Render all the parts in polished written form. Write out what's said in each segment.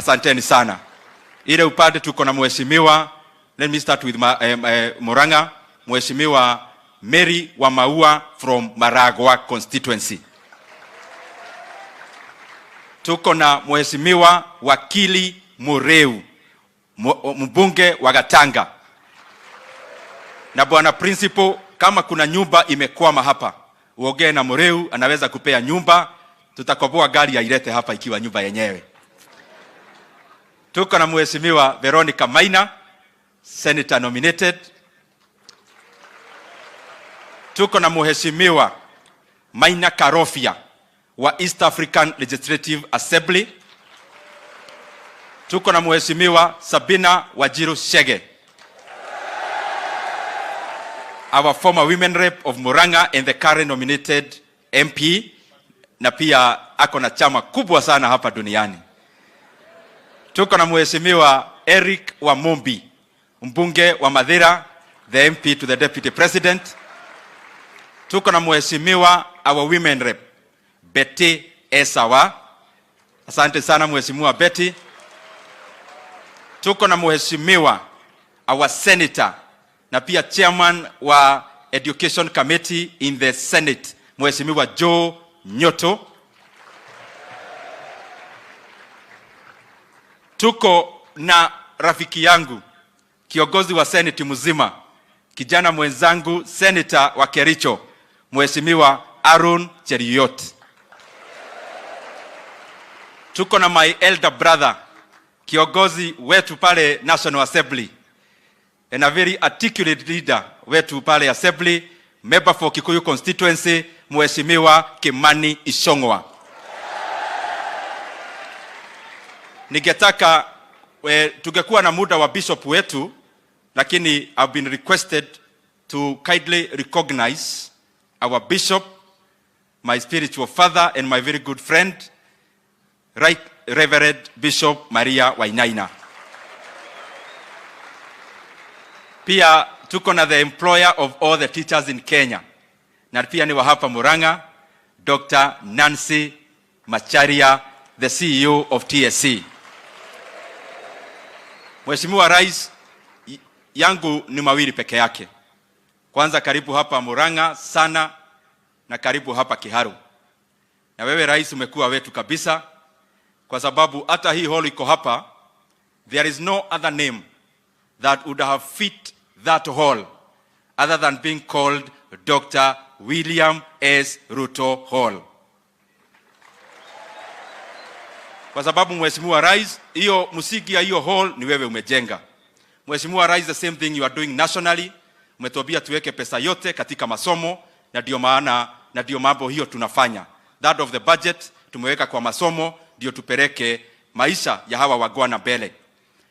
Asanteni sana. Ile upande tuko na mheshimiwa, let me start with Murang'a, Mheshimiwa Mary wa Maua from Maragwa constituency. Tuko na Mheshimiwa Wakili Mureu, mbunge wa Gatanga. Na bwana principal, kama kuna nyumba imekwama hapa, uongee na Mureu, anaweza kupea nyumba, tutakoboa gari ya ilete hapa ikiwa nyumba yenyewe. Tuko na Mheshimiwa Veronica Maina, senator nominated. Tuko na Mheshimiwa Maina Karofia wa East African Legislative Assembly. Tuko na Mheshimiwa Sabina Wajiru Shege, our former women rep of Murang'a and the current nominated MP, na pia ako na chama kubwa sana hapa duniani. Tuko na Mheshimiwa Eric Wamumbi, mbunge wa Mathira, the MP to the Deputy President. Tuko na Mheshimiwa our women rep Betty Esawa. Asante sana Mheshimiwa Betty. Tuko na Mheshimiwa our senator na pia chairman wa Education Committee in the Senate, Mheshimiwa Joe Nyoto. Tuko na rafiki yangu, kiongozi wa Senate mzima, kijana mwenzangu, senator wa Kericho, Mheshimiwa Aaron Cheruiyot. Tuko na my elder brother, kiongozi wetu pale National Assembly, and a very articulate leader wetu pale Assembly, member for Kikuyu constituency, Mheshimiwa Kimani Ichung'wah. Ningetaka tungekuwa na muda wa bishop wetu, lakini I've been requested to kindly recognize our bishop, my spiritual father and my very good friend, Right Reverend Bishop Maria Wainaina. Pia tuko na the employer of all the teachers in Kenya, na pia ni wa hapa Murang'a, Dr. Nancy Macharia, the CEO of TSC. Mheshimiwa Rais, yangu ni mawili peke yake. Kwanza, karibu hapa Murang'a sana, na karibu hapa Kiharu. Na wewe Rais umekuwa wetu kabisa, kwa sababu hata hii hall iko hapa, there is no other name that would have fit that hall other than being called Dr. William S. Ruto Hall. Kwa sababu Mheshimiwa Rais, hiyo msingi ya hiyo hall ni wewe umejenga. Mheshimiwa Rais, the same thing you are doing nationally. Umetuambia tuweke pesa yote katika masomo, na ndio maana na ndio mambo hiyo tunafanya. That of the budget tumeweka kwa masomo, ndio tupeleke maisha ya hawa wagwana mbele.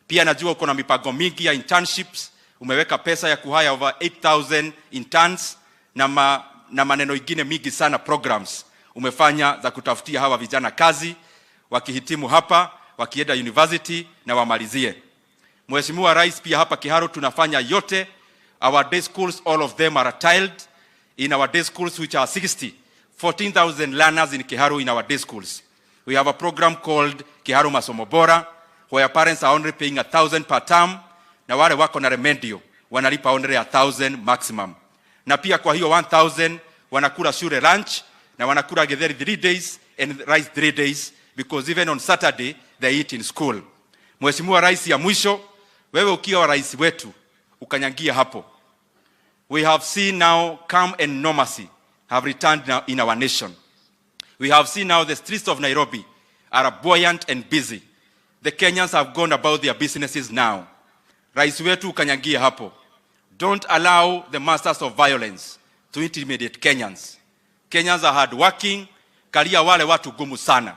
Pia najua uko na mipango mingi ya internships, umeweka pesa ya kuhaya over 8,000 interns na maneno ingine mingi sana programs umefanya za kutafutia hawa vijana kazi, wakihitimu hapa, wakienda university na wamalizie. Mheshimiwa Rais, pia hapa Kiharu tunafanya yote. Our day schools, all of them are tiled. In our day schools, which are 14,000 learners in Kiharu in our day schools. We have a program called Kiharu Masomo Bora, where parents are only paying 1,000 per term, na wale wako na remedio wanalipa only 1,000 maximum. Na pia kwa hiyo 1,000 wanakula shule lunch, na wanakula githeri 3 days and rice 3 days, because even on Saturday they eat in school. Mheshimiwa Rais, ya mwisho, wewe ukiwa rais wetu ukanyangia hapo, we have seen now calm and normalcy have returned now in our nation. We have seen now the streets of Nairobi are buoyant and busy. The Kenyans have gone about their businesses now. Rais wetu ukanyangia hapo, don't allow the masters of violence to intimidate Kenyans. Kenyans are hardworking, kalia wale watu gumu sana.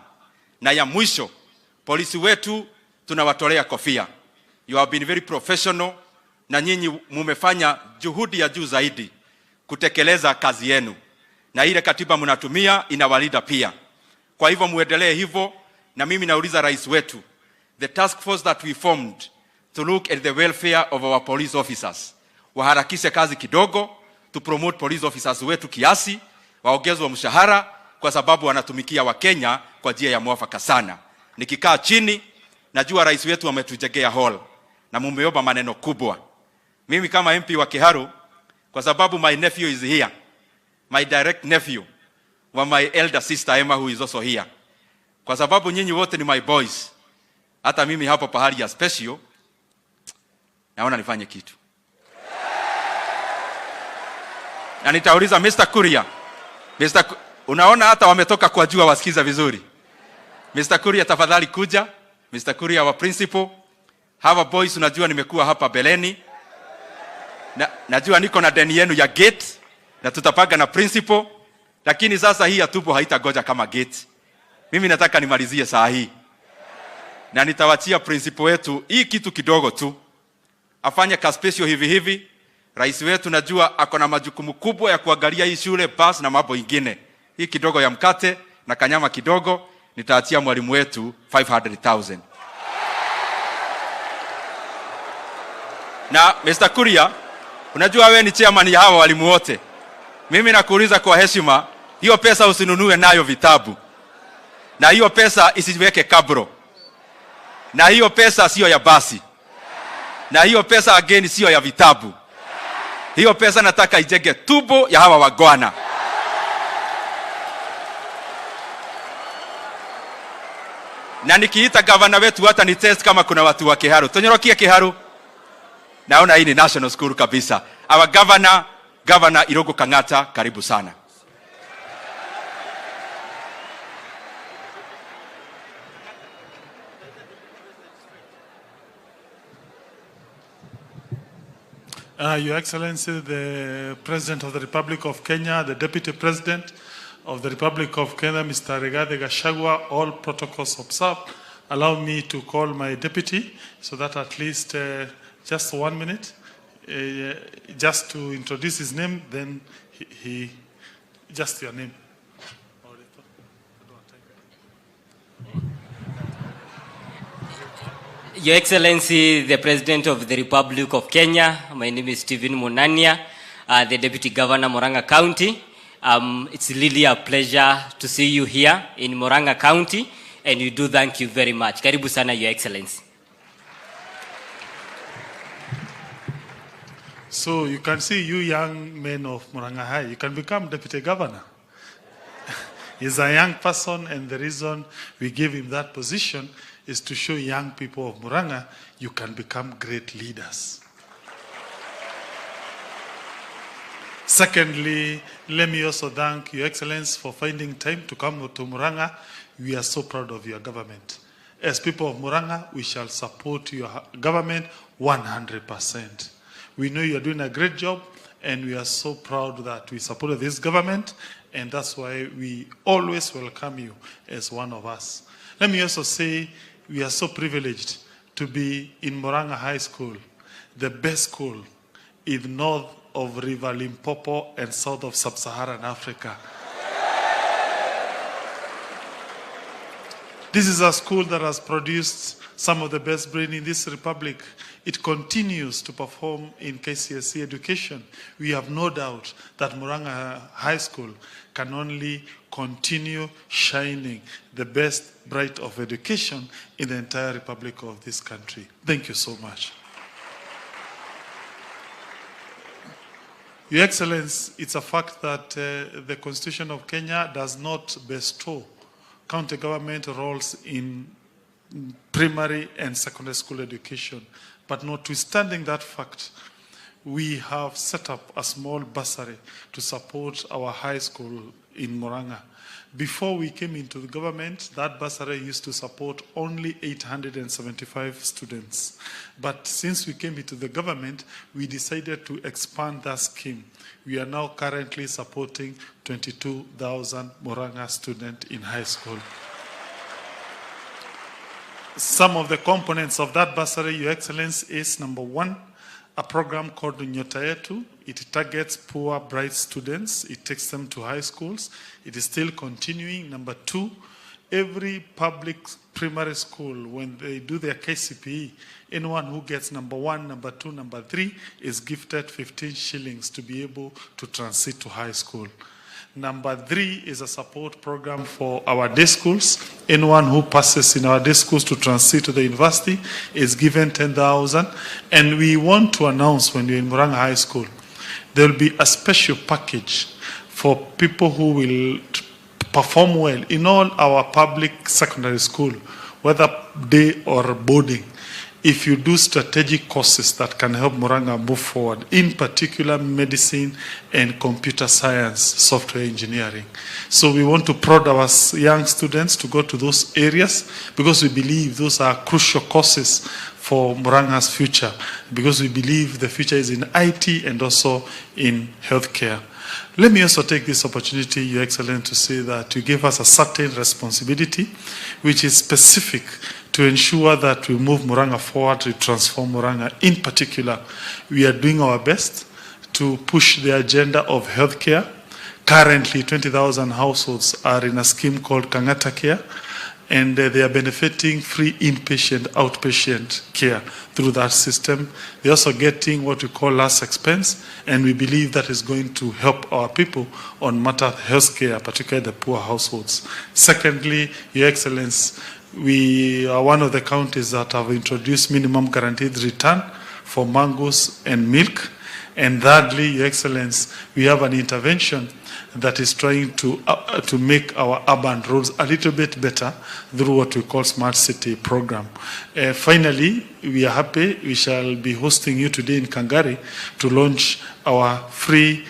Na ya mwisho, polisi wetu tunawatolea kofia. You have been very professional, na nyinyi mumefanya juhudi ya juu zaidi kutekeleza kazi yenu. Na ile katiba mnatumia inawalinda pia. Kwa hivyo muendelee hivyo, na mimi nauliza rais wetu, the task force that we formed to look at the welfare of our police officers, waharakishe kazi kidogo, to promote police officers wetu kiasi, waongezwe mshahara, kwa sababu wanatumikia Wakenya kwa njia ya mwafaka sana. Nikikaa chini najua rais wetu ametujengea hall na mumeomba maneno kubwa. Mimi kama MP wa Kiharu, kwa sababu my nephew is here, my direct nephew wa my elder sister Emma who is also here, kwa sababu nyinyi wote ni my boys, hata mimi hapo pahali ya special naona nifanye kitu. Na nitauliza Mr. Kuria, unaona hata wametoka kwa jua wasikiza vizuri. Mr. Kuria, tafadhali kuja. Mr. Kuria wa principal. Hawa boys unajua nimekuwa hapa beleni. Najua niko na deni yenu ya gate na tutapanga na principal, lakini sasa hii atubo haitagoja kama gate. Mimi nataka nimalizie saa hii. Na nitawachia principal wetu hii kitu kidogo tu. Afanye ka special hivi. Rais wetu najua ako na majukumu kubwa ya kuangalia hii shule pass na mambo ingine. Hii kidogo ya mkate na kanyama kidogo nitaachia mwalimu wetu 500,000. Na Mr. Kuria, unajua wewe ni chairman ya hawa walimu wote. Mimi nakuuliza kwa heshima, hiyo pesa usinunue nayo vitabu. Na hiyo pesa isiweke kabro. Na hiyo pesa sio ya basi. Na hiyo pesa again sio ya vitabu. Hiyo pesa nataka ijenge tubo ya hawa wagwana. Na nikiita gavana wetu hata ni test kama kuna watu wa Kiharu. Tonyorokia Kiharu. Naona hii ni national school kabisa. Our governor Irungu Kang'ata, karibu sana. Your Excellency, the President of the Republic of Kenya, the Deputy President of the Republic of Kenya, Mr. Rigathi Gachagua, all protocols observed. Allow me to call my deputy so that at least just 1 minute, just to introduce his name, then he just your name. Your Excellency, the President of the Republic of Kenya, my name is Stephen Munania, the Deputy Governor, Murang'a County. It's really a pleasure to see you here in Murang'a County, and we do thank you very much. Karibu sana, Your Excellency. So you can see, you young men of Murang'a High, you can become Deputy Governor. He's a young person, and the reason we give him that position is to show young people of Murang'a you can become great leaders. Secondly, let me also thank Your Excellency for finding time to come to Murang'a. We are so proud of your government. As people of Murang'a, we shall support your government 100%. We know you are doing a great job, and we are so proud that we support this government, and that's why we always welcome you as one of us. Let me also say, we are so privileged to be in Murang'a High School, the best school in north of River Limpopo and south of Sub-Saharan Africa. This is a school that has produced some of the best brain in this republic. It continues to perform in KCSE education. We have no doubt that Murang'a High School can only continue shining the best bright of education in the entire republic of this country. Thank you so much. Your Excellency, it's a fact that the Constitution of Kenya does not bestow county government roles in primary and secondary school education. But notwithstanding that fact, we have set up a small bursary to support our high school in Murang'a. Before we came into the government, that bursary used to support only 875 students. But since we came into the government, we decided to expand that scheme. We are now currently supporting 22,000 Murang'a students in high school. Some of the components of that bursary, Your Excellency, is number one, a program called Nyota Yetu. It targets poor, bright students. It takes them to high schools. It is still continuing. Number two, every public primary school, when they do their KCPE, anyone who gets number one, number two, number three is gifted 15 shillings to be able to transit to high school. Number 3 is a support program for our day schools. Anyone who passes in our day schools to transit to the university is given 10,000. And we want to announce when you're in Murang'a High School, there will be a special package for people who will perform well in all our public secondary school, whether day or boarding. If you do strategic courses that can help Murang'a move forward, in particular medicine and computer science, software engineering. So we want to prod our young students to go to those areas because we believe those are crucial courses for Murang'a's future, because we believe the future is in IT and also in healthcare. Let me also take this opportunity, Your Excellency, to say that you gave us a certain responsibility, which is specific to ensure that we move Murang'a forward, to transform Murang'a. In particular, we are doing our best to push the agenda of healthcare. Currently, 20,000 households are in a scheme called Kang'ata Care, and they are benefiting free inpatient, outpatient care through that system. They're also getting what we call last expense, and we believe that is going to help our people on matter of health care, particularly the poor households. Secondly, Your Excellency, we are one of the counties that have introduced minimum guaranteed return for mangoes and milk. And thirdly, Your Excellency, we have an intervention that is trying to make our urban roads a little bit better through what we call Smart City program. Finally, we are happy we shall be hosting you today in Kangari to launch our free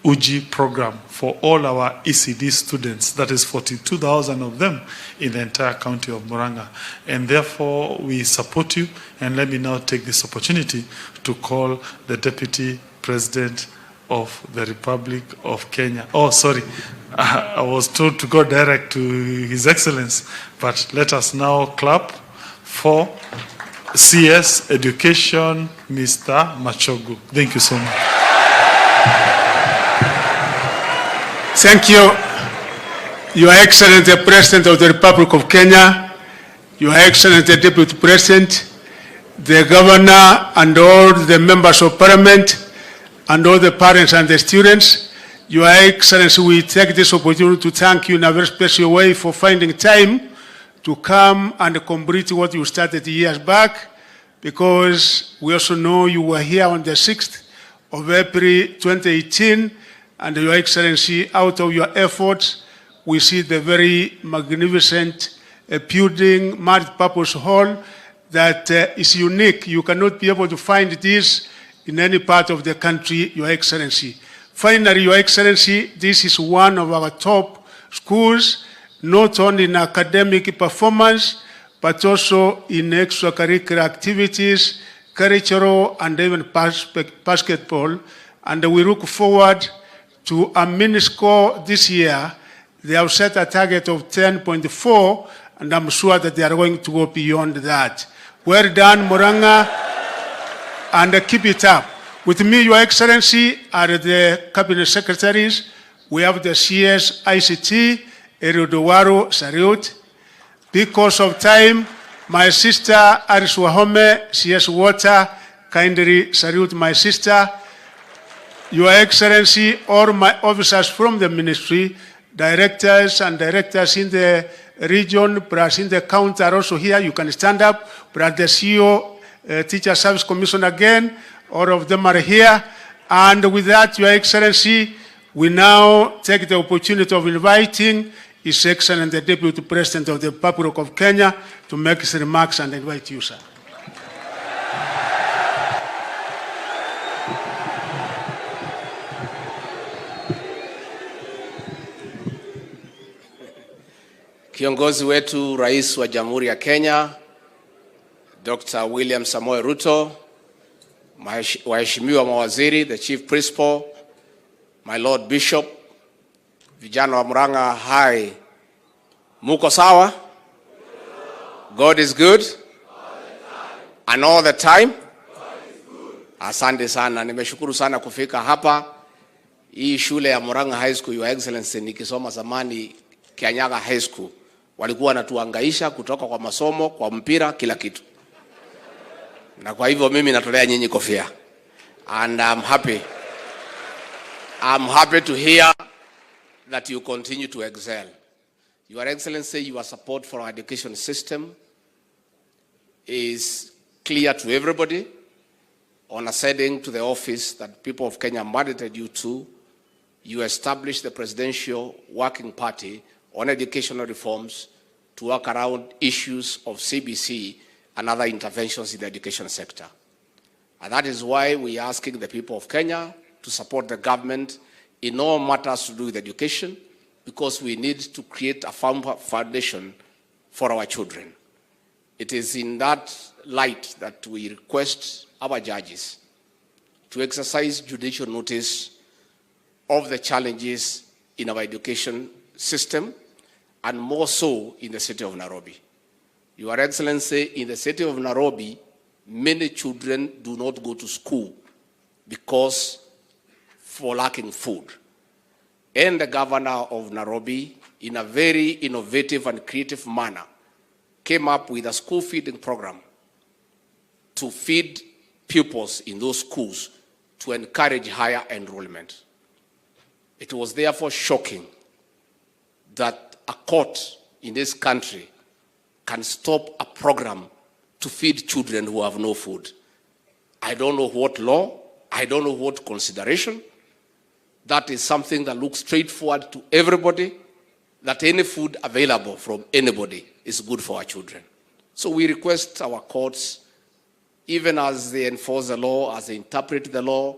UJI program for all our ECD students. That is 42,000 of them in the entire county of Murang'a. And therefore, we support you. And let me now take this opportunity to call the Deputy President of the Republic of Kenya. Oh, sorry. I was told to go direct to His Excellency. But let us now clap for CS Education, Mr. Machogu. Thank you so much. Thank you, Your Excellency, the President of the Republic of Kenya, Your Excellency, the Deputy President, the Governor, and all the members of Parliament, and all the parents and the students. Your Excellency, we take this opportunity to thank you in a very special way for finding time to come and complete what you started years back, because we also know you were here on the 6th of April 2018, and Your Excellency, out of your efforts, we see the very magnificent building, multi-purpose hall that is unique. You cannot be able to find this in any part of the country, Your Excellency. Finally, Your Excellency, this is one of our top schools, not only in academic performance, but also in extracurricular activities, cultural, and even basketball. And we look forward to a mini score this year. They have set a target of 10.4, and I'm sure that they are going to go beyond that. Well done, Murang'a, and keep it up. With me, Your Excellency, are the Cabinet Secretaries. We have the CS ICT, Eriodowaro Sariut. Because of time, my sister Aris Wahome, CS Water, kindly salute my sister. Your Excellency, all my officers from the ministry, directors and directors in the region, plus in the county are also here. You can stand up. Plus the CEO, Teacher Service Commission again, all of them are here. And with that, Your Excellency, we now take the opportunity of inviting His Excellency, the Deputy President of the Republic of Kenya, to make his remarks, and invite you, sir. Kiongozi wetu Rais wa Jamhuri ya Kenya, Dr. William Samoei Ruto, waheshimiwa mawaziri, the Chief Principal, my Lord Bishop, vijana wa Murang'a High, muko sawa? God is good? And all the time? Asante sana, nimeshukuru sana kufika hapa. Hii shule ya Murang'a High School, Your Excellency, nikisoma zamani Kianyaga High School, walikuwa wanatuhangaisha kutoka kwa masomo, kwa mpira, kila kitu. Na kwa hivyo mimi natolea nyinyi kofia. And I'm happy to hear that you continue to excel. Your Excellency, your support for our education system is clear to everybody. On ascending to the office that people of Kenya mandated you to, you established the Presidential Working Party on educational reforms to work around issues of CBC and other interventions in the education sector. And that is why we are asking the people of Kenya to support the government in all matters to do with education, because we need to create a firm foundation for our children. It is in that light that we request our judges to exercise judicial notice of the challenges in our education system, and more so in the city of Nairobi. Your Excellency, in the city of Nairobi, many children do not go to school because for lacking food. And the governor of Nairobi, in a very innovative and creative manner, came up with a school feeding program to feed pupils in those schools to encourage higher enrollment. It was therefore shocking that a court in this country can stop a program to feed children who have no food. I don't know what law, I don't know what consideration. That is something that looks straightforward to everybody, that any food available from anybody is good for our children. So we request our courts, even as they enforce the law, as they interpret the law,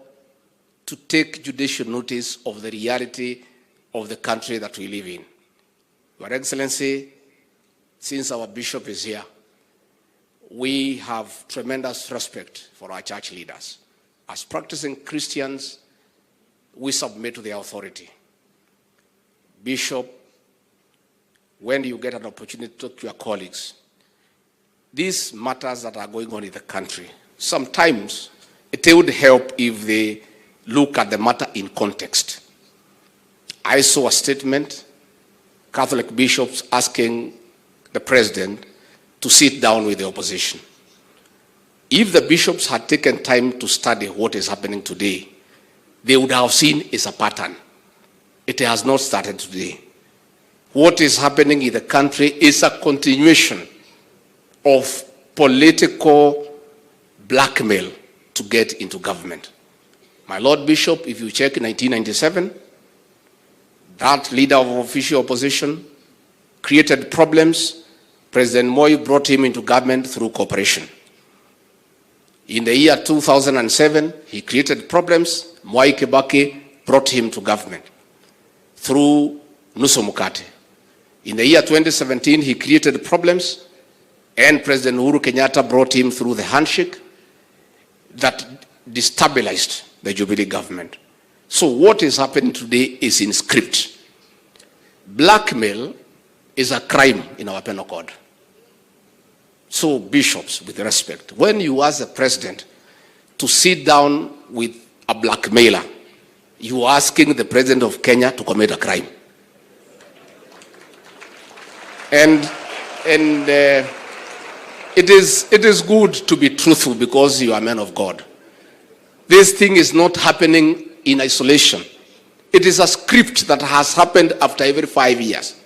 to take judicial notice of the reality of the country that we live in. Your Excellency, since our bishop is here, we have tremendous respect for our church leaders. As practicing Christians, we submit to the authority. Bishop, when you get an opportunity to talk to your colleagues, these matters that are going on in the country, sometimes it would help if they look at the matter in context. I saw a statement, Catholic bishops asking the president to sit down with the opposition. If the bishops had taken time to study what is happening today, they would have seen is a pattern. It has not started today. What is happening in the country is a continuation of political blackmail to get into government. My Lord Bishop, if you check in 1997, that leader of official opposition created problems. President Moi brought him into government through cooperation. In the year 2007, he created problems. Mwai Kibaki brought him to government through nusu mkate. In the year 2017, he created problems, and President Uhuru Kenyatta brought him through the handshake that destabilized the Jubilee government. So what is happening today is in script. Blackmail is a crime in our penal code. So bishops, with respect, when you ask the president to sit down with a blackmailer, you are asking the president of Kenya to commit a crime. And it is good to be truthful because you are men of God. This thing is not happening in isolation. It is a script that has happened after every 5 years.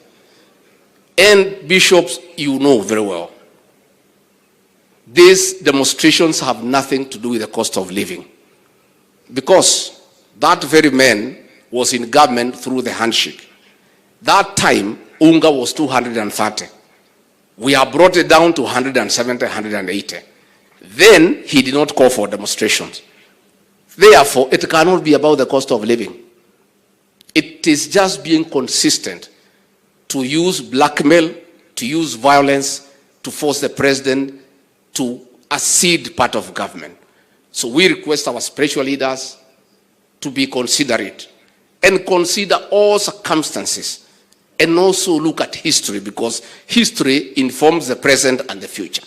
And bishops, you know very well, these demonstrations have nothing to do with the cost of living. Because that very man was in government through the handshake. That time, unga was 230. We have brought it down to 170, 180. Then he did not call for demonstrations. Therefore, it cannot be about the cost of living. It is just being consistent to use blackmail, to use violence, to force the president to accede part of government. So we request our spiritual leaders to be considerate and consider all circumstances, and also look at history, because history informs the present and the future.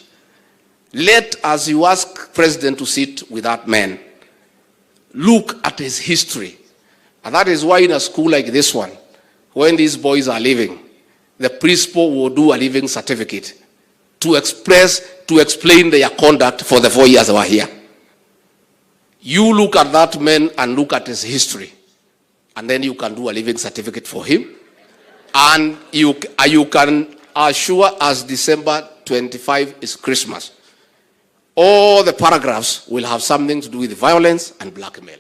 Let, as you ask president to sit with that man, look at his history. And that is why in a school like this one, when these boys are leaving, the principal will do a leaving certificate to explain their conduct for the 4 years they were here. You look at that man and look at his history. and then you can do a living certificate for him. And you can assure us December 25 is Christmas. All the paragraphs will have something to do with violence and blackmail.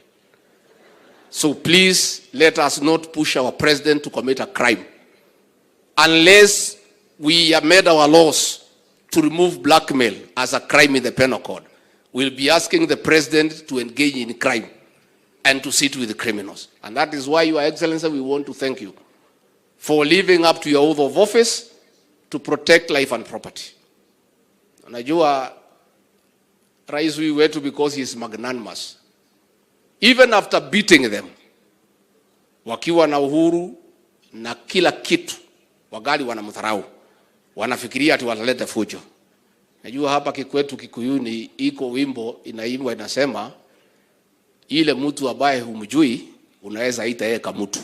So please let us not push our president to commit a crime. Unless we have made our laws to remove blackmail as a crime in the penal code, we'll be asking the president to engage in crime and to sit with the criminals. And that is why, Your Excellency, we want to thank you for living up to your oath of office to protect life and property. Unajua rais huyu wetu, because he is magnanimous, even after beating them, wakiwa na uhuru na kila kitu, wagali wanamdharau, wanafikiria ati wataleta fujo. Najua hapa kikwetu Kikuyuni iko wimbo inaimbwa inasema, ile mtu ambaye humjui unaweza ita yeye kama mtu.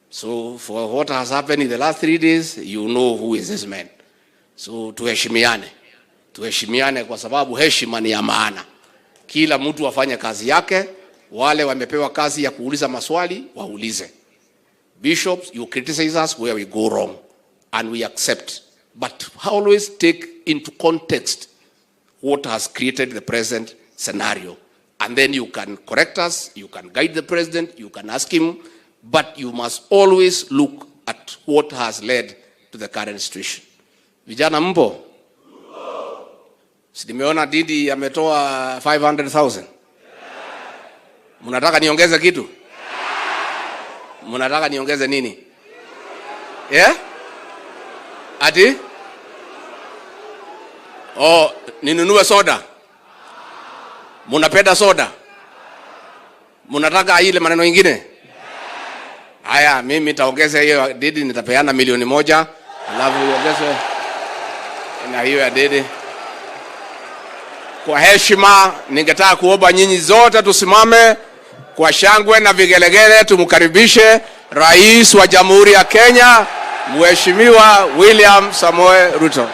So for what has happened in the last 3 days, you know who is this man. So tuheshimiane kwa sababu heshima ni ya maana. Kila mtu afanye kazi yake. Wale wamepewa kazi ya kuuliza maswali waulize. Bishops, you criticize us where we go wrong, and we accept, but always take into context what has created the present scenario, and then you can correct us, you can guide the president, you can ask him, but you must always look at what has led to the current situation. Vijana mpo? Simeona Didi ametoa 500,000. Mnataka niongeze kitu? Mnataka niongeze nini? Yeah? Ati? Oh, ninunue soda. Mnapenda soda? Mnataka ile maneno mengine? Haya, mimi nitaongeza hiyo Didi, nitapeana 1,000,000, alafu iongezwe na hiyo ya Didi. Kwa heshima ningetaka kuomba nyinyi zote tusimame kwa shangwe na vigelegele, tumkaribishe Rais wa Jamhuri ya Kenya, Mheshimiwa William Samoei Ruto.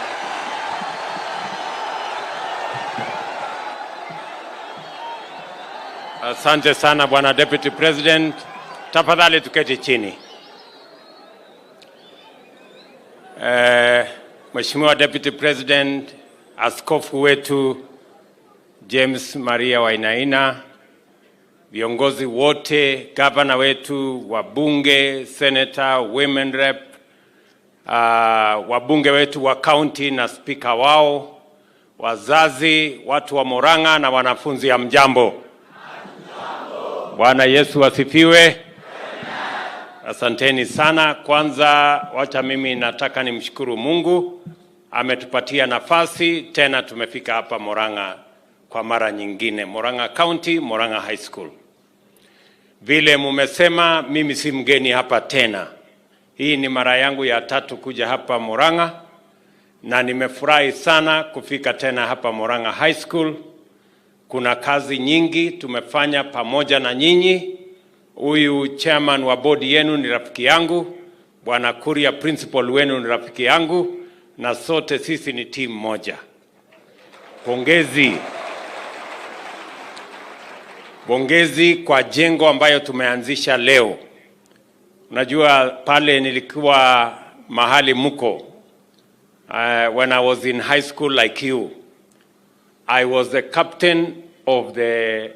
Asante sana Bwana Deputy President. Tafadhali tuketi chini. Mheshimiwa Deputy President, askofu wetu James Maria Wainaina, viongozi wote, gavana wetu, wabunge, senator, women rep, wabunge wetu wa county na speaker wao, wazazi, watu wa Murang'a na wanafunzi, ya mjambo. Bwana Yesu asifiwe. Asanteni sana. Kwanza wacha mimi nataka nimshukuru Mungu, ametupatia nafasi tena tumefika hapa Murang'a kwa mara nyingine, Murang'a County, Murang'a High School. Vile mumesema, mimi si mgeni hapa tena. Hii ni mara yangu ya 3 kuja hapa Murang'a, na nimefurahi sana kufika tena hapa Murang'a High School. Kuna kazi nyingi tumefanya pamoja na nyinyi. Huyu chairman wa board yenu ni rafiki yangu, Bwana Kuria principal wenu ni rafiki yangu, na sote sisi ni team moja. Pongezi kwa jengo ambayo tumeanzisha leo. Unajua pale nilikuwa mahali mko, when I was in high school like you, I was the captain of the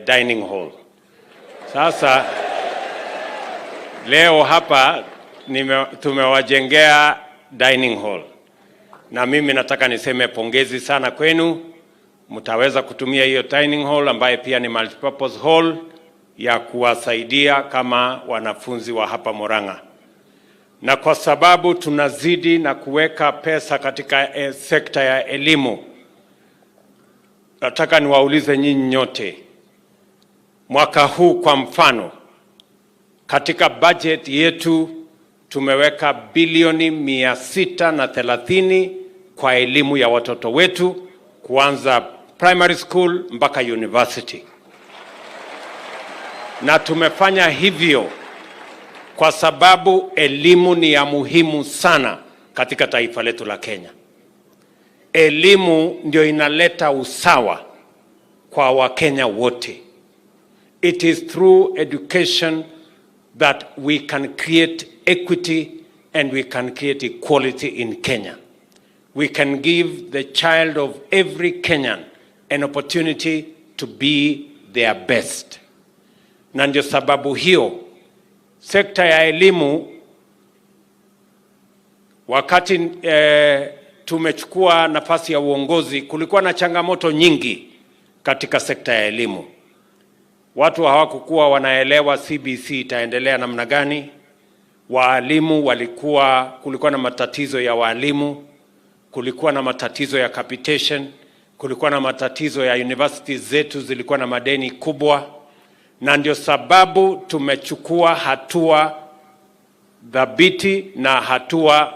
dining hall. Sasa leo hapa tumewajengea dining hall, na mimi nataka niseme pongezi sana kwenu. Mtaweza kutumia hiyo dining hall ambaye pia ni multipurpose hall ya kuwasaidia kama wanafunzi wa hapa Murang'a. Na kwa sababu tunazidi na kuweka pesa katika sekta ya elimu, nataka niwaulize nyinyi nyote, mwaka huu kwa mfano, katika budget yetu tumeweka bilioni 630 kwa elimu ya watoto wetu, kuanza primary school mpaka university. Na tumefanya hivyo kwa sababu elimu ni ya muhimu sana katika taifa letu la Kenya. Elimu ndio inaleta usawa kwa Wakenya wote. It is through education that we can create equity and we can create equality in Kenya. We can give the child of every Kenyan an opportunity to be their best. Na ndio sababu hiyo, sekta ya elimu, wakati tumechukua nafasi ya uongozi, kulikuwa na changamoto nyingi katika sekta ya elimu. Watu hawakukuwa wanaelewa CBC itaendelea namna gani. Waalimu kulikuwa na matatizo ya walimu, kulikuwa na matatizo ya capitation, kulikuwa na matatizo ya universities zetu zilikuwa na madeni kubwa, na ndio sababu tumechukua hatua dhabiti na hatua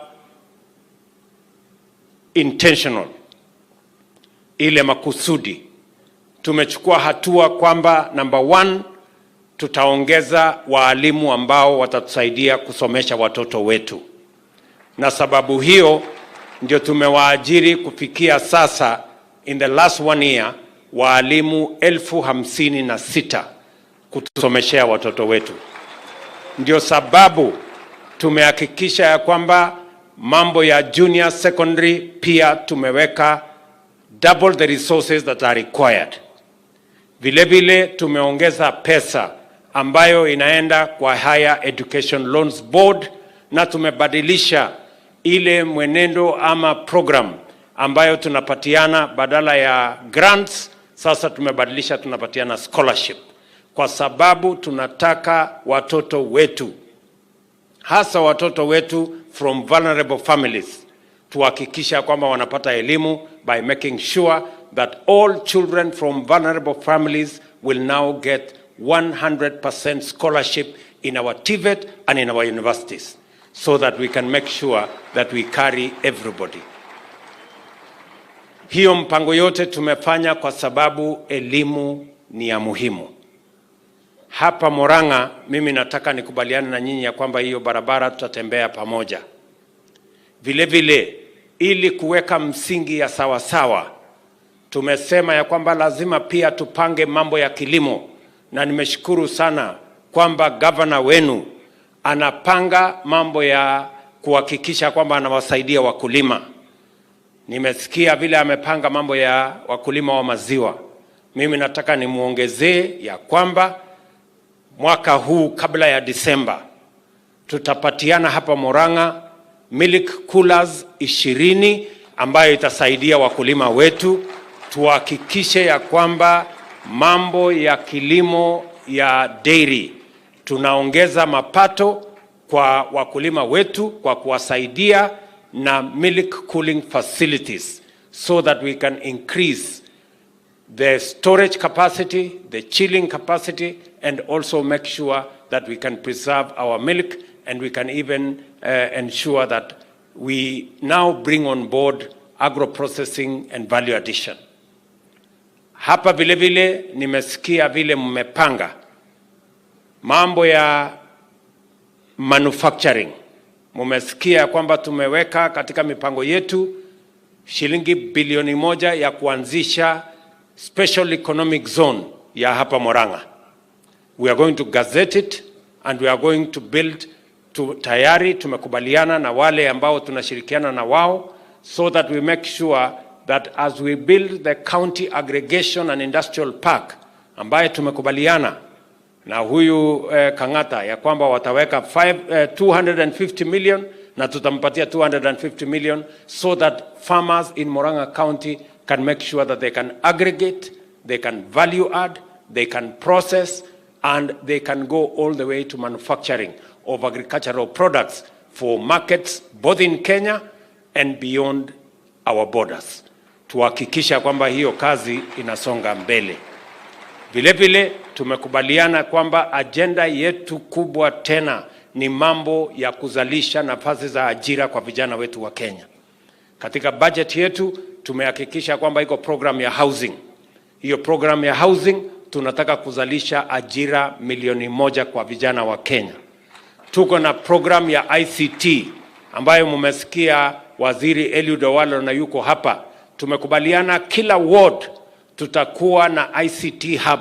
intentional, ile makusudi. Tumechukua hatua kwamba number 1, tutaongeza waalimu ambao watatusaidia kusomesha watoto wetu. Na sababu hiyo ndio tumewaajiri kufikia sasa, in the last 1 year, waalimu 56,000 kutusomeshea watoto wetu. Ndio sababu tumehakikisha ya kwamba mambo ya junior secondary pia tumeweka double the resources that are required. Vile vile tumeongeza pesa ambayo inaenda kwa Higher Education Loans Board, na tumebadilisha ile mwenendo ama program ambayo tunapatiana badala ya grants, sasa tumebadilisha tunapatiana scholarship, kwa sababu tunataka watoto wetu, hasa watoto wetu from vulnerable families, tuhakikisha kwamba wanapata elimu by making sure that all children from vulnerable families will now get 100% scholarship in our TVET and in our universities, so that we can make sure that we carry everybody. Hiyo mpango yote tumefanya kwa sababu elimu ni ya muhimu. Hapa Murang'a, mimi nataka nikubaliane na nyinyi ya kwamba hiyo barabara tutatembea pamoja. Vile vile, ili kuweka msingi ya sawa, tumesema ya kwamba lazima pia tupange mambo ya kilimo, na nimeshukuru sana kwamba governor wenu anapanga mambo ya kuhakikisha kwamba anawasaidia wakulima. Nimesikia vile amepanga mambo ya wakulima wa maziwa. Mimi nataka nimuongezee ya kwamba mwaka huu kabla ya Disemba tutapatiana hapa Murang'a milk coolers 20 ambayo itasaidia wakulima wetu. Tuhakikishe ya kwamba mambo ya kilimo ya dairy tunaongeza mapato kwa wakulima wetu kwa kuwasaidia na milk cooling facilities, so that we can increase the storage capacity, the chilling capacity, and also make sure that we can preserve our milk, and we can even ensure that we now bring on board agro-processing and value addition. Hapa vile vile nimesikia vile mmepanga mambo ya manufacturing. Mmesikia kwamba tumeweka katika mipango yetu shilingi bilioni 1 ya kuanzisha special economic zone ya hapa Murang'a. We are going to gazette it and we are going to build tayari tumekubaliana na wale ambao tunashirikiana na wao, so that we make sure that as we build the county aggregation and industrial park ambaye tumekubaliana na huyu Kang'ata ya kwamba wataweka 250 million na tutampatia 250 million, so that farmers in Murang'a County can make sure that they can aggregate, they can value add, they can process, and they can go all the way to manufacturing of agricultural products for markets both in Kenya and beyond our borders. Tuhakikisha kwamba hiyo kazi inasonga mbele. Vile vile tumekubaliana kwamba agenda yetu kubwa tena ni mambo ya kuzalisha nafasi za ajira kwa vijana wetu wa Kenya. Katika budget yetu tumehakikisha kwamba iko program ya housing. Hiyo program ya housing tunataka kuzalisha ajira 1,000,000 kwa vijana wa Kenya. Tuko na program ya ICT ambayo mmesikia Waziri Eliud Owalo na yuko hapa. Tumekubaliana kila ward tutakuwa na ICT hub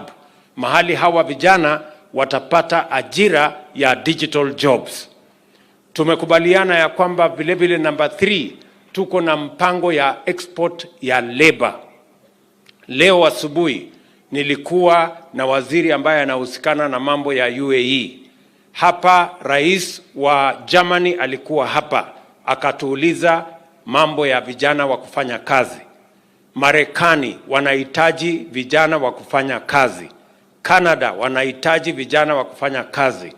mahali hawa vijana watapata ajira ya digital jobs. Tumekubaliana ya kwamba vile vile number 3, tuko na mpango ya export ya labor. Leo asubuhi nilikuwa na waziri ambaye anahusikana na mambo ya UAE. Hapa rais wa Germany alikuwa hapa akatuuliza mambo ya vijana wa kufanya kazi. Marekani wanahitaji vijana wa kufanya kazi. Canada wanahitaji vijana wa kufanya kazi.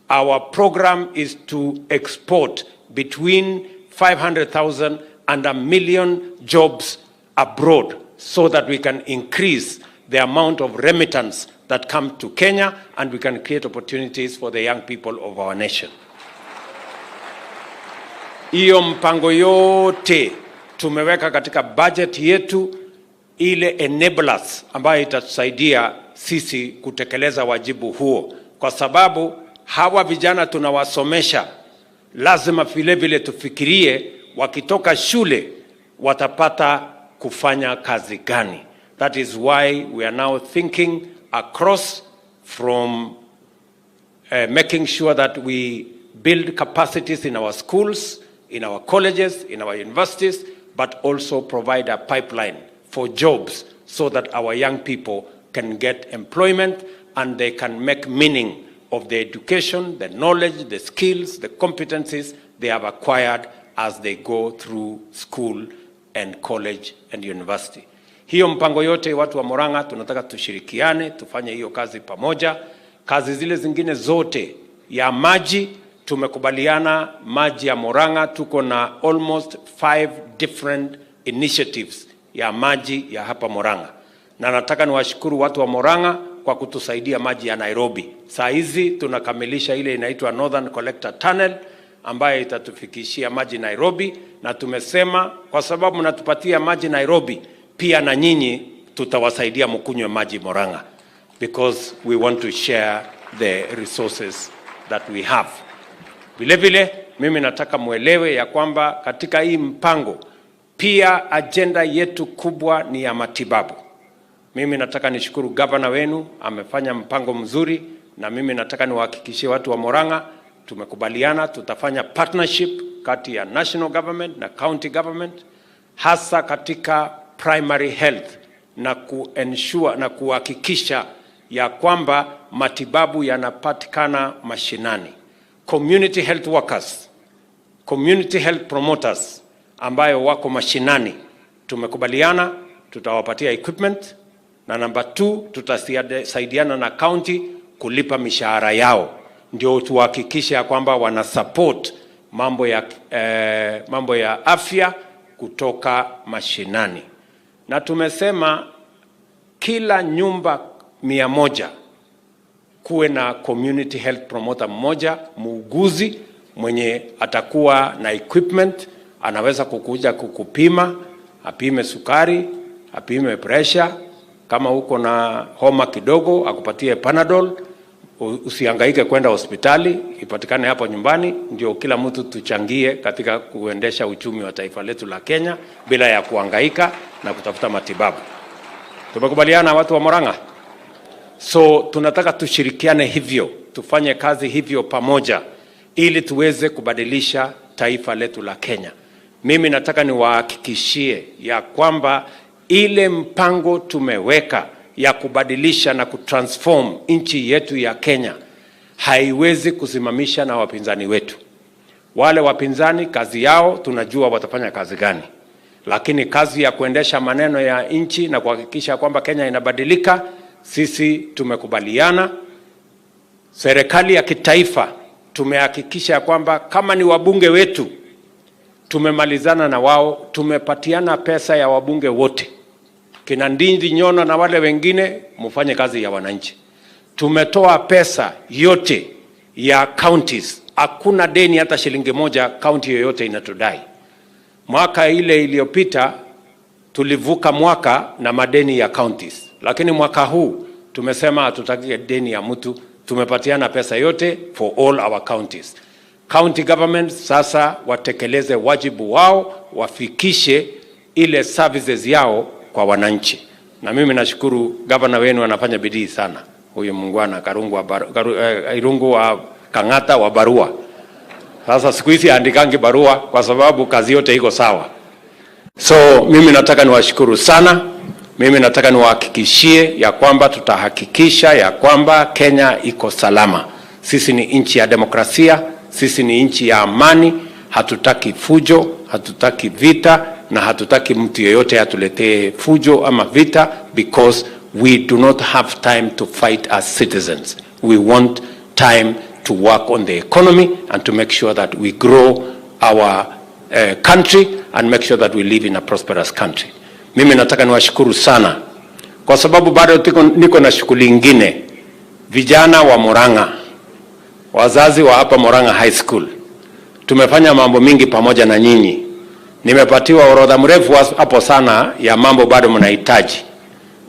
Our program is to export between 500,000 and 1 million jobs abroad so that we can increase the amount of remittance that come to Kenya and we can create opportunities for the young people of our nation. Hiyo mpango yote tumeweka katika budget yetu, ile enablers ambayo itatusaidia sisi kutekeleza wajibu huo, kwa sababu hawa vijana tunawasomesha, lazima vile vile tufikirie wakitoka shule watapata kufanya kazi gani. That is why we are now thinking across from making sure that we build capacities in our schools, in our colleges, in our universities, but also provide a pipeline for jobs so that our young people can get employment and they can make meaning of the education, the knowledge, the skills, the competencies they have acquired as they go through school and college and university. Hiyo mpango yote watu wa Murang'a tunataka tushirikiane, tufanye hiyo kazi pamoja. Kazi zile zingine zote ya maji tumekubaliana, maji ya Murang'a tuko na almost 5 different initiatives ya maji ya hapa Murang'a. Na nataka niwashukuru watu wa Murang'a kwa kutusaidia maji ya Nairobi. Saa hizi tunakamilisha ile inaitwa Northern Collector Tunnel ambayo itatufikishia maji Nairobi, na tumesema kwa sababu mnatupatia maji Nairobi, pia na nyinyi tutawasaidia mkunywe maji Murang'a, because we want to share the resources that we have. Vile vile mimi nataka muelewe ya kwamba katika hii mpango pia agenda yetu kubwa ni ya matibabu. Mimi nataka nishukuru gavana wenu, amefanya mpango mzuri, na mimi nataka niwahakikishie watu wa Murang'a tumekubaliana tutafanya partnership kati ya national government na county government, hasa katika primary health, na kuensure na kuhakikisha ya kwamba matibabu yanapatikana mashinani. Community health workers, community health promoters ambayo wako mashinani, tumekubaliana tutawapatia equipment, na number 2 tutasaidiana na county kulipa mishahara yao, ndio tuhakikisha kwamba wana support mambo ya afya kutoka mashinani. Na tumesema kila nyumba 100 kuwe na community health promoter mmoja, muuguzi mwenye atakuwa na equipment, anaweza kukuja kukupima, apime sukari, apime pressure, kama uko na homa kidogo akupatie Panadol, usihangaike kwenda hospitali, ipatikane hapo nyumbani. Ndio kila mtu tuchangie katika kuendesha uchumi wa taifa letu la Kenya bila ya kuhangaika na kutafuta matibabu. Tumekubaliana watu wa Murang'a? So tunataka tushirikiane hivyo, tufanye kazi hivyo pamoja ili tuweze kubadilisha taifa letu la Kenya. Mimi nataka niwahakikishie ya kwamba ile mpango tumeweka ya kubadilisha na kutransform nchi yetu ya Kenya haiwezi kusimamisha na wapinzani wetu. Wale wapinzani kazi yao tunajua watafanya kazi gani, lakini kazi ya kuendesha maneno ya nchi na kuhakikisha kwamba Kenya inabadilika, sisi tumekubaliana. Serikali ya kitaifa tumehakikisha kwamba kama ni wabunge wetu tumemalizana na wao, tumepatiana pesa ya wabunge wote, kina Ndindi Nyoro na wale wengine mufanye kazi ya wananchi. Tumetoa pesa yote ya counties, hakuna deni hata shilingi moja county yoyote inatudai. Mwaka ile iliyopita tulivuka mwaka na madeni ya counties, lakini mwaka huu tumesema hatutaki deni ya mtu, tumepatiana pesa yote for all our counties. County government sasa watekeleze wajibu wao, wafikishe ile services yao kwa wananchi. Na mimi nashukuru governor wenu anafanya bidii sana. huyu mungwana Irungu wa Kang'ata wa barua. Sasa siku hizi andikangi barua kwa sababu kazi yote iko sawa. So mimi nataka niwashukuru sana. Mimi nataka niwahakikishie ya kwamba tutahakikisha ya kwamba Kenya iko salama. Sisi ni nchi ya demokrasia, sisi ni nchi ya amani, hatutaki fujo, hatutaki vita na hatutaki mtu yeyote atuletee fujo ama vita, because we do not have time to fight as citizens. We want time to work on the economy and to make sure that we grow our country and make sure that we live in a prosperous country. Mimi nataka niwashukuru sana kwa sababu bado niko na shughuli nyingine. Vijana wa Murang'a, wazazi wa hapa Murang'a High School, tumefanya mambo mingi pamoja na nyinyi. Nimepatiwa orodha mrefu hapo sana ya mambo bado mnahitaji.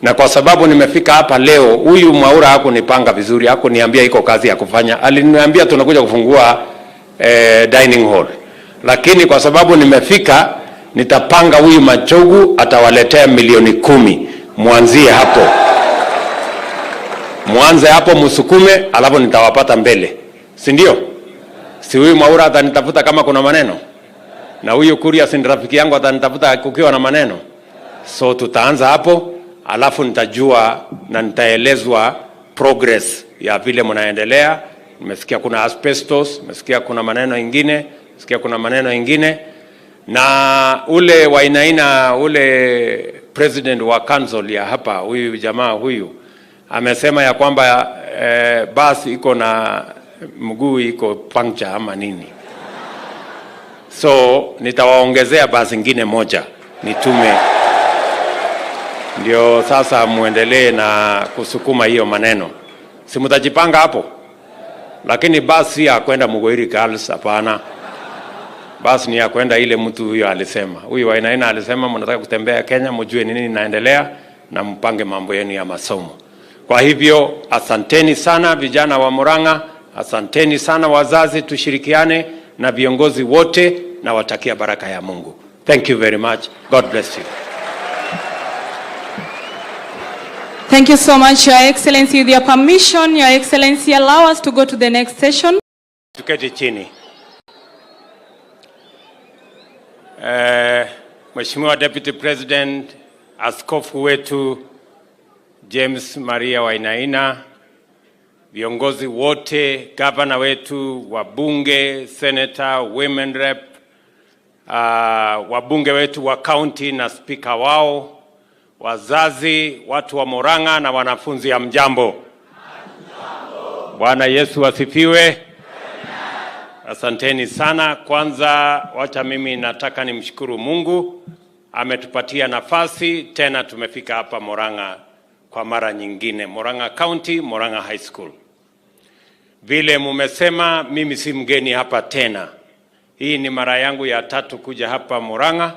Na kwa sababu nimefika hapa leo, huyu Mwaura hakunipanga vizuri, hakuniambia iko kazi ya kufanya. Aliniambia tunakuja kufungua dining hall. Lakini kwa sababu nimefika, nitapanga huyu Machogu atawaletea milioni 10. Mwanzie hapo. Mwanze hapo msukume, alafu nitawapata mbele. Si ndio? Si huyu Mwaura atanitafuta kama kuna maneno? Na huyu Kuria si rafiki yangu atanitafuta kukiwa na maneno? So tutaanza hapo, alafu nitajua na nitaelezwa progress ya vile mnaendelea. Nimesikia kuna asbestos, nimesikia kuna maneno ingine, na ule Wainaina, ule president wa council ya hapa, huyu jamaa huyu amesema ya kwamba basi iko na mguu iko puncture ama nini. So nitawaongezea basi ingine moja nitume, ndio sasa muendelee na kusukuma hiyo maneno. Si mtajipanga hapo? Lakini basi ya kwenda Mugoiri Girls hapana. Basi ni ya kwenda ile mtu huyo alisema. Huyu Wainaina alisema mnataka kutembea Kenya, mjue nini inaendelea na mpange mambo yenu ya masomo. Kwa hivyo asanteni sana vijana wa Murang'a, asanteni sana wazazi, tushirikiane na viongozi wote na watakia baraka ya Mungu. Thank you very much. God bless you. Thank you so much, Your Excellency. With your permission, Your Excellency, allow us to go to the next session. Tuketi chini. Mheshimiwa Deputy President, Askofu wetu James Maria Wainaina, viongozi wote, gavana wetu, wabunge, senator, women rep, wabunge wetu wa county na speaker wao, wazazi, watu wa Murang'a na wanafunzi, ya mjambo. Bwana Yesu asifiwe. Asanteni sana. Kwanza wacha mimi nataka nimshukuru Mungu, ametupatia nafasi tena tumefika hapa Murang'a kwa mara nyingine, Murang'a County, Murang'a High School. Vile mumesema, mimi si mgeni hapa tena. Hii ni mara yangu ya 3 kuja hapa Murang'a,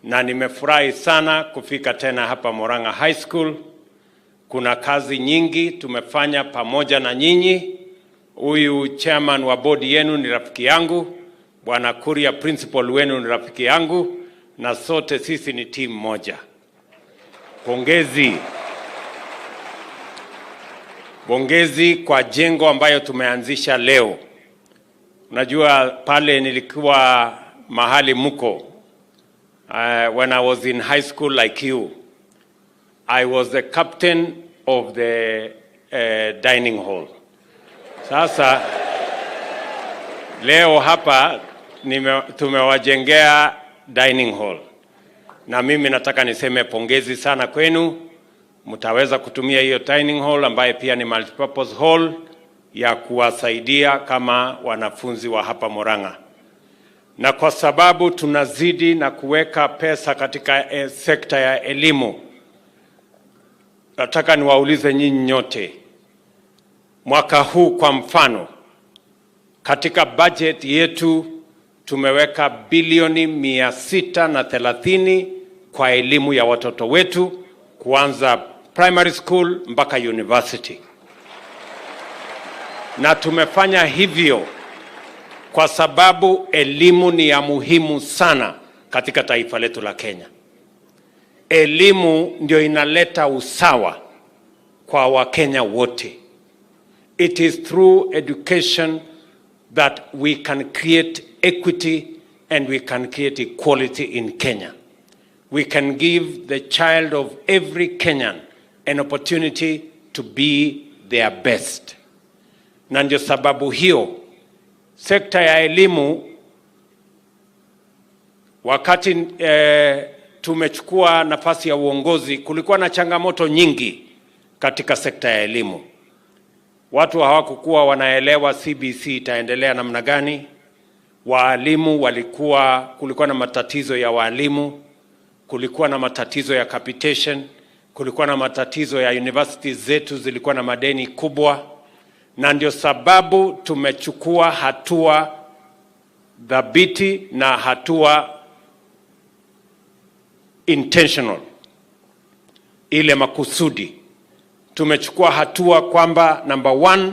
na nimefurahi sana kufika tena hapa Murang'a High School. Kuna kazi nyingi tumefanya pamoja na nyinyi. Huyu chairman wa bodi yenu ni rafiki yangu, Bwana Kuria principal wenu ni rafiki yangu, na sote sisi ni team moja. Bongezi kwa jengo ambayo tumeanzisha leo. Unajua pale nilikuwa mahali mko, when I was in high school like you, I was the captain of the dining hall. Sasa leo hapa tumewajengea dining hall, na mimi nataka niseme pongezi sana kwenu. Mtaweza kutumia hiyo dining hall ambaye pia ni multipurpose hall ya kuwasaidia kama wanafunzi wa hapa Murang'a. Na kwa sababu tunazidi na kuweka pesa katika sekta ya elimu, nataka niwaulize nyinyi nyote, mwaka huu kwa mfano, katika budget yetu tumeweka bilioni 630 kwa elimu ya watoto wetu, kuanza primary school mpaka university. Na tumefanya hivyo kwa sababu elimu ni ya muhimu sana katika taifa letu la Kenya. Elimu ndio inaleta usawa kwa Wakenya wote. It is through education that we can create equity and we can create equality in Kenya. We can give the child of every Kenyan an opportunity to be their best. Na ndio sababu hiyo sekta ya elimu, wakati tumechukua nafasi ya uongozi, kulikuwa na changamoto nyingi katika sekta ya elimu. Watu hawakukuwa wanaelewa CBC itaendelea namna gani. Waalimu kulikuwa na matatizo ya waalimu, kulikuwa na matatizo ya capitation, kulikuwa na matatizo ya universities zetu zilikuwa na madeni kubwa, na ndio sababu tumechukua hatua dhabiti na hatua intentional, ile makusudi. Tumechukua hatua kwamba number 1,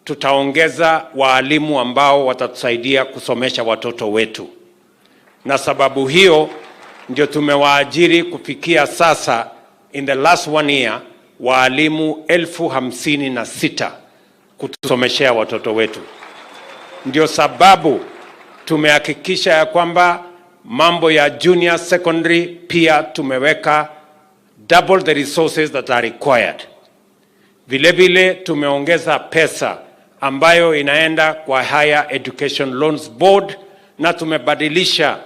tutaongeza waalimu ambao watatusaidia kusomesha watoto wetu, na sababu hiyo ndio tumewaajiri kufikia sasa in the last 1 year waalimu 56,000 kutusomeshea watoto wetu. Ndio sababu tumehakikisha ya kwamba mambo ya junior secondary pia tumeweka double the resources that are required. Vile vile tumeongeza pesa ambayo inaenda kwa Higher Education Loans Board, na tumebadilisha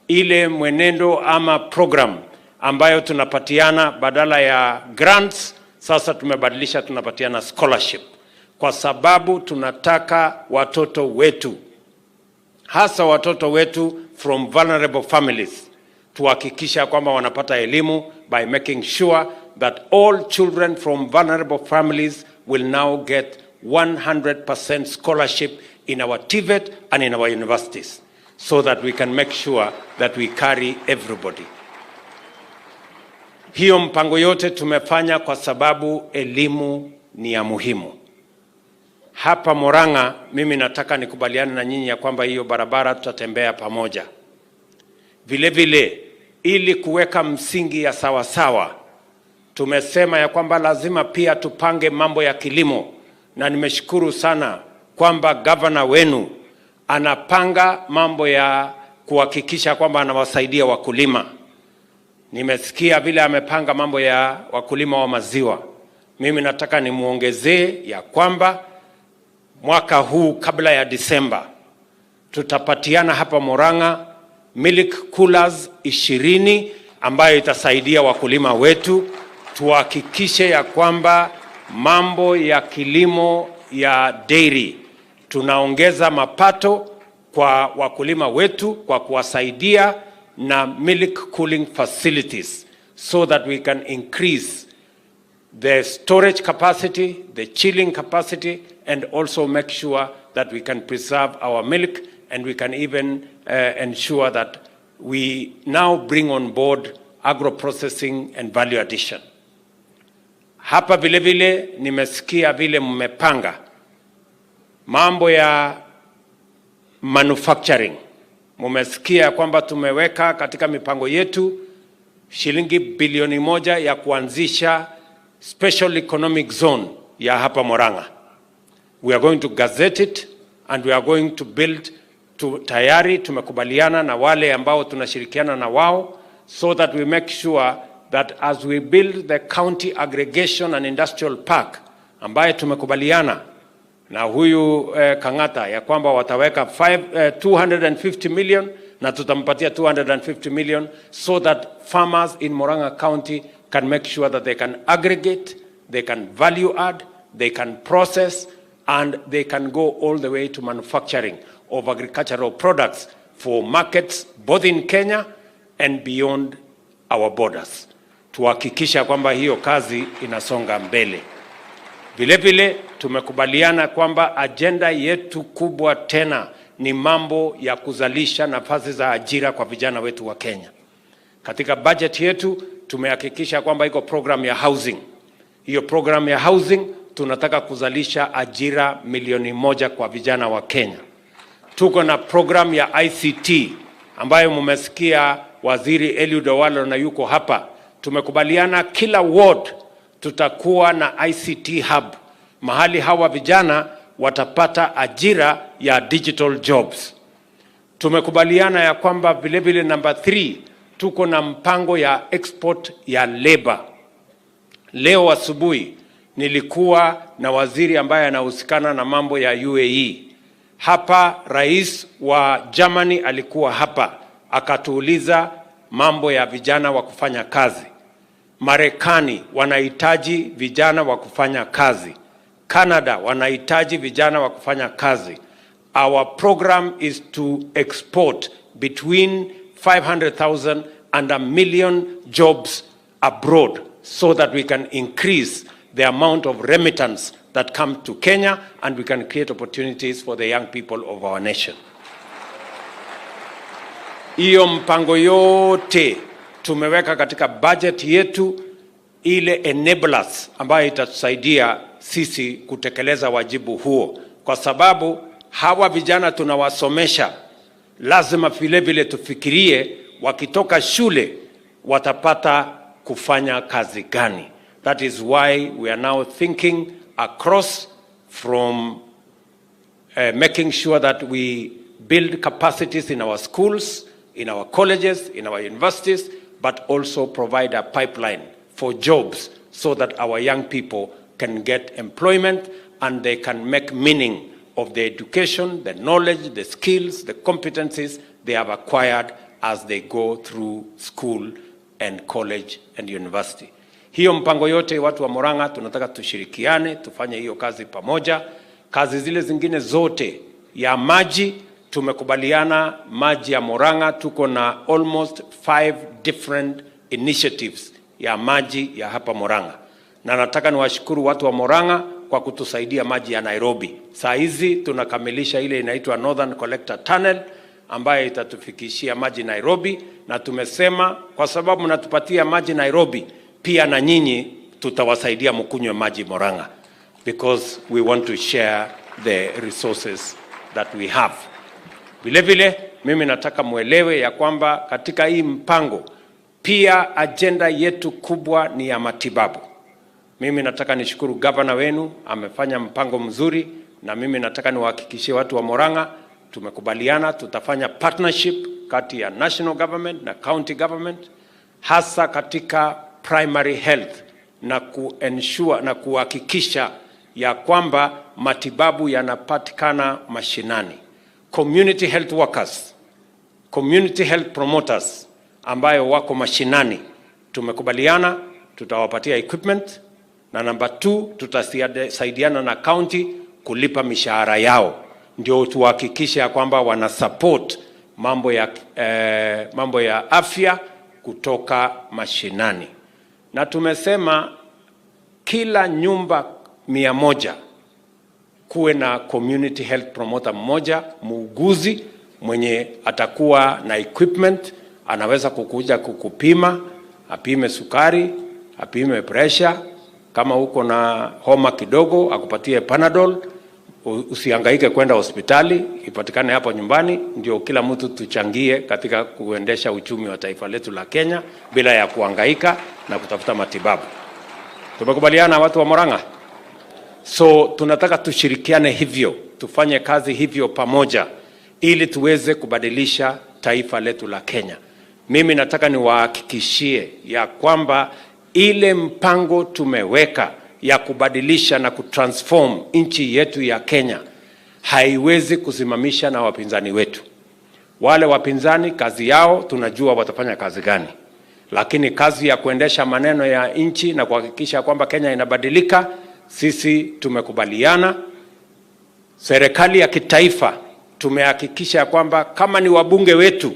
ile mwenendo ama program ambayo tunapatiana badala ya grants, sasa tumebadilisha tunapatiana scholarship, kwa sababu tunataka watoto wetu, hasa watoto wetu from vulnerable families, tuhakikisha kwamba wanapata elimu by making sure that all children from vulnerable families will now get 100% scholarship in our TVET and in our universities, so that we can make sure that we carry everybody. Hiyo mpango yote tumefanya kwa sababu elimu ni ya muhimu. Hapa Murang'a, mimi nataka nikubaliane na nyinyi ya kwamba hiyo barabara tutatembea pamoja. Vile vile, ili kuweka msingi ya sawa, tumesema ya kwamba lazima pia tupange mambo ya kilimo, na nimeshukuru sana kwamba governor wenu anapanga mambo ya kuhakikisha kwamba anawasaidia wakulima. Nimesikia vile amepanga mambo ya wakulima wa maziwa. Mimi nataka nimuongezee ya kwamba mwaka huu kabla ya Disemba tutapatiana hapa Murang'a milk coolers 20 ambayo itasaidia wakulima wetu. Tuhakikishe ya kwamba mambo ya kilimo ya dairy tunaongeza mapato kwa wakulima wetu kwa kuwasaidia na milk cooling facilities, so that we can increase the storage capacity, the chilling capacity, and also make sure that we can preserve our milk, and we can even ensure that we now bring on board agro-processing and value addition. Hapa vile vile nimesikia vile mmepanga mambo ya manufacturing. Mmesikia kwamba tumeweka katika mipango yetu shilingi bilioni 1 ya kuanzisha special economic zone ya hapa Murang'a. We are going to gazette it and we are going to build tayari tumekubaliana na wale ambao tunashirikiana na wao, so that we make sure that as we build the county aggregation and industrial park ambaye tumekubaliana na huyu Kang'ata ya kwamba wataweka 250 million na tutampatia 250 million, so that farmers in Murang'a County can make sure that they can aggregate, they can value add, they can process, and they can go all the way to manufacturing of agricultural products for markets both in Kenya and beyond our borders. Tuhakikisha kwamba hiyo kazi inasonga mbele. Vile vile tumekubaliana kwamba agenda yetu kubwa tena ni mambo ya kuzalisha nafasi za ajira kwa vijana wetu wa Kenya. Katika budget yetu tumehakikisha kwamba iko program ya housing. Hiyo program ya housing tunataka kuzalisha ajira 1,000,000 kwa vijana wa Kenya. Tuko na program ya ICT ambayo mmesikia Waziri Eliud Owalo na yuko hapa. Tumekubaliana kila ward tutakuwa na ICT hub, mahali hawa vijana watapata ajira ya digital jobs. Tumekubaliana ya kwamba vile vile number 3, tuko na mpango ya export ya labor. Leo asubuhi nilikuwa na waziri ambaye anahusikana na mambo ya UAE. Hapa rais wa Germany alikuwa hapa, akatuuliza mambo ya vijana wa kufanya kazi. Marekani wanahitaji vijana wa kufanya kazi. Canada wanahitaji vijana wa kufanya kazi. Our program is to export between 500,000 and 1 million jobs abroad so that we can increase the amount of remittance that come to Kenya and we can create opportunities for the young people of our nation. Hiyo mpango yote tumeweka katika budget yetu, ile enablers ambayo itatusaidia sisi kutekeleza wajibu huo, kwa sababu hawa vijana tunawasomesha, lazima vile vile tufikirie wakitoka shule watapata kufanya kazi gani. That is why we are now thinking across from making sure that we build capacities in our schools, in our colleges, in our universities, but also provide a pipeline for jobs so that our young people can get employment and they can make meaning of the education, the knowledge, the skills, the competencies they have acquired as they go through school and college and university. Hiyo mpango yote watu wa Murang'a tunataka tushirikiane, tufanye hiyo kazi pamoja. Kazi zile zingine zote ya maji tumekubaliana, maji ya Murang'a tuko na almost 5 different initiatives ya maji ya hapa Murang'a. Na nataka niwashukuru watu wa Murang'a kwa kutusaidia maji ya Nairobi. Saa hizi tunakamilisha ile inaitwa Northern Collector Tunnel ambayo itatufikishia maji Nairobi, na tumesema kwa sababu mnatupatia maji Nairobi, pia na nyinyi tutawasaidia mkunywe maji Murang'a, because we want to share the resources that we have. Vile vile mimi nataka muelewe ya kwamba katika hii mpango pia agenda yetu kubwa ni ya matibabu. Mimi nataka nishukuru gavana wenu, amefanya mpango mzuri, na mimi nataka niwahakikishie watu wa Murang'a tumekubaliana tutafanya partnership kati ya national government na county government, hasa katika primary health, na kuensure na kuhakikisha ya kwamba matibabu yanapatikana mashinani. Community health workers, community health promoters ambayo wako mashinani, tumekubaliana tutawapatia equipment, na number 2 tutasaidiana na county kulipa mishahara yao, ndio tuhakikishe ya kwamba wana support mambo ya afya kutoka mashinani. Na tumesema kila nyumba 100 kuwe na community health promoter mmoja, muuguzi mwenye atakuwa na equipment, anaweza kukuja kukupima, apime sukari, apime pressure, kama uko na homa kidogo akupatie Panadol, usihangaike kwenda hospitali, ipatikane hapo nyumbani. Ndio kila mtu tuchangie katika kuendesha uchumi wa taifa letu la Kenya bila ya kuhangaika na kutafuta matibabu. Tumekubaliana watu wa Murang'a? So tunataka tushirikiane hivyo, tufanye kazi hivyo pamoja ili tuweze kubadilisha taifa letu la Kenya. Mimi nataka niwahakikishie ya kwamba ile mpango tumeweka ya kubadilisha na kutransform nchi yetu ya Kenya haiwezi kusimamisha na wapinzani wetu. Wale wapinzani kazi yao tunajua watafanya kazi gani, lakini kazi ya kuendesha maneno ya nchi na kuhakikisha kwamba Kenya inabadilika, sisi tumekubaliana. Serikali ya kitaifa tumehakikisha kwamba kama ni wabunge wetu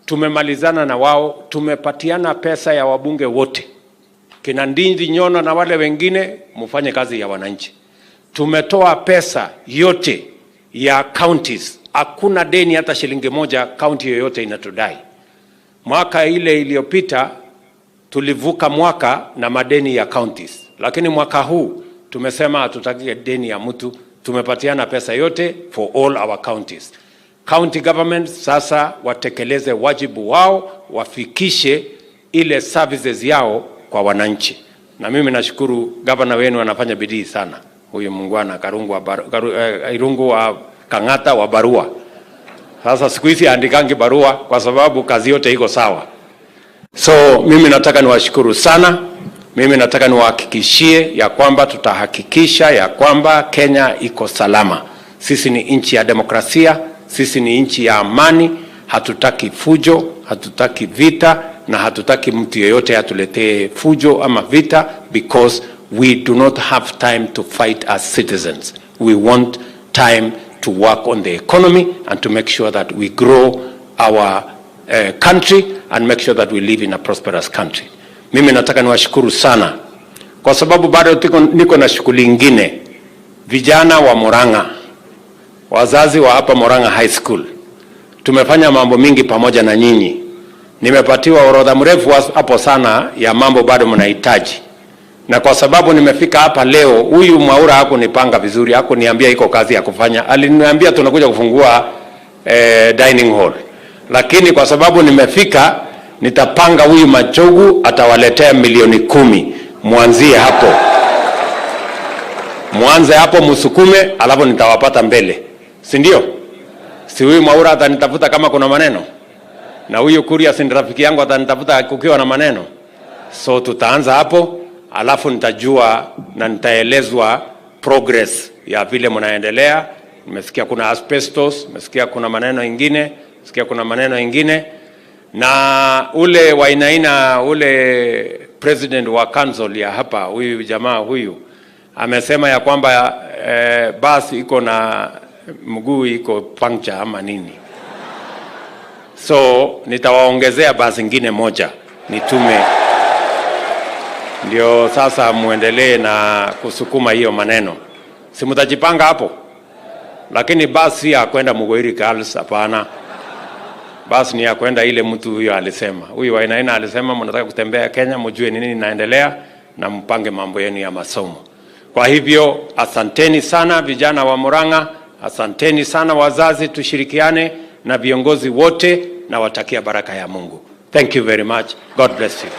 tumemalizana na wao, tumepatiana pesa ya wabunge wote, kina Ndindi Nyoro na wale wengine mfanye kazi ya wananchi. Tumetoa pesa yote ya counties, hakuna deni hata shilingi moja county yoyote inatudai. Mwaka ile iliyopita tulivuka mwaka na madeni ya counties, lakini mwaka huu tumesema hatutaki deni ya mtu, tumepatiana pesa yote for all our counties. County government sasa watekeleze wajibu wao, wafikishe ile services yao kwa wananchi. na mimi nashukuru gavana wenu anafanya bidii sana. Huyu mungwana Irungu wa Kang'ata wa barua. Sasa siku hizi andikangi barua kwa sababu kazi yote iko sawa. So mimi nataka niwashukuru sana. Mimi nataka niwahakikishie ya kwamba tutahakikisha ya kwamba Kenya iko salama. Sisi ni nchi ya demokrasia, sisi ni nchi ya amani, hatutaki fujo, hatutaki vita na hatutaki mtu yeyote atuletee fujo ama vita, because we do not have time to fight as citizens. We want time to work on the economy and to make sure that we grow our country and make sure that we live in a prosperous country. Mimi nataka niwashukuru sana kwa sababu bado niko na shughuli nyingine. Vijana wa Murang'a, wazazi wa hapa Murang'a High School, tumefanya mambo mingi pamoja na nyinyi. Nimepatiwa orodha mrefu hapo sana ya mambo bado mnahitaji. Na kwa sababu nimefika hapa leo, huyu Mwaura hakunipanga vizuri, hakuniambia iko kazi ya kufanya. Aliniambia tunakuja kufungua dining hall. Lakini kwa sababu nimefika, nitapanga huyu Machogu atawaletea milioni 10. Mwanzie hapo. Mwanze hapo msukume, alafu nitawapata mbele. Si ndio? Si huyu Mwaura atanitafuta kama kuna maneno? Na huyu Kuria si rafiki yangu atanitafuta kukiwa na maneno? So tutaanza hapo, alafu nitajua na nitaelezwa progress ya vile mnaendelea. Nimesikia kuna asbestos, nimesikia kuna maneno ingine, na ule Wainaina, ule president wa council ya hapa, huyu jamaa huyu amesema ya kwamba basi iko na mguu iko puncture ama nini. So nitawaongezea basi ingine moja nitume, ndio sasa muendelee na kusukuma hiyo maneno. Si mtajipanga hapo? Lakini basi ya kwenda Mugoiri Girls hapana. Basi ni ya kwenda ile mtu huyo alisema. Huyu Wainaina alisema mnataka kutembea Kenya, mjue nini inaendelea na mpange mambo yenu ya masomo. Kwa hivyo asanteni sana vijana wa Murang'a, asanteni sana wazazi, tushirikiane na viongozi wote na watakia baraka ya Mungu. Thank you very much. God bless you.